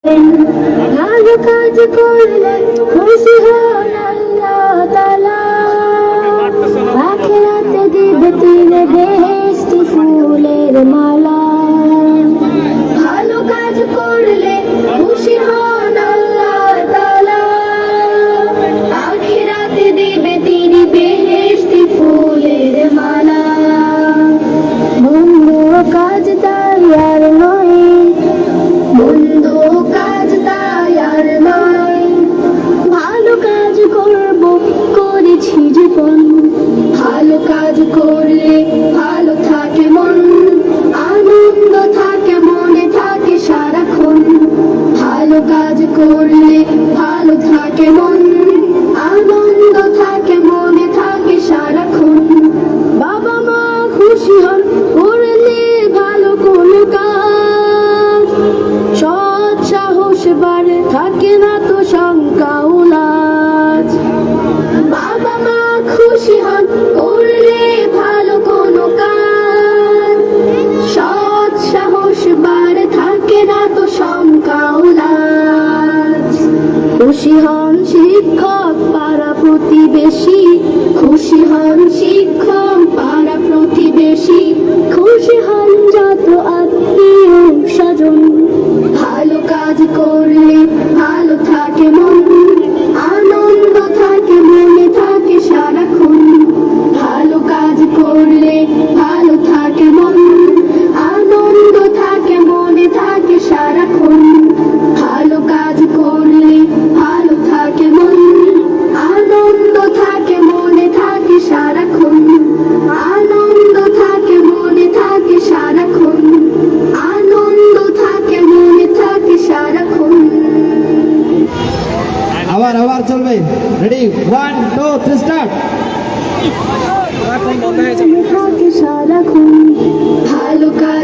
ভালো কাজ করলে খুশি হন আল্লাহ তাআলা, আখিরাতে দিবে তিনি বেহেশতি ফুলের মালা। ভালো কাজ করলে খুশি হন আল্লাহ তাআলা, আখিরাতে দিবে তিনি বেহেশতি ফুলের মালা। মন্দ কাজ তাই আর নয়, মন্দ কাজ তাই আর নয়, ভালো কাজ করব করেছি জীবন। ভালো কাজ করলে ভালো থাকে মন, আনন্দ থাকে মনে থাকে সারাক্ষণ। ভালো কাজ করলে ভালো থাকে মন, আনন্দ থাকে মনে থাকে সারাক্ষণ। বাবা মা খুশি হন করলে ভালো কোনো কাজ, সৎ সাহস বাড়ে থাকে না তো শঙ্কা ও লাজ। বাবা মা খুশি হন করলে ভালো কোনো কাজ, সৎ সাহস বাড়ে থাকে না তো শঙ্কা ও লাজ। খুশি হন শিক্ষক পাড়া প্রতিবেশী, খুশি হন শিক্ষক পাড়া প্রতিবেশী, খুশি হন যত আত্মীয় স্বজন। ভালো কাজ করলে ভালো থাকে মন, আনন্দ থাকে মনে থাকে সারাক্ষণ। ভালো কাজ করলে ভালো থাকে মন, আনন্দ থাকে মনে থাকে সারাক্ষণ। ভালো কাজ করলে ভালো থাকে মন, আনন্দ থাকে মনে থাকে সারাক্ষণ। আনন্দ থাকে মনে থাকে সারাক্ষণ, আনন্দ থাকে মনে থাকে সারাক্ষণ। আবার চলবে। Ready 1 2 3 start. থাকে সারাক্ষণ ভালো কাজ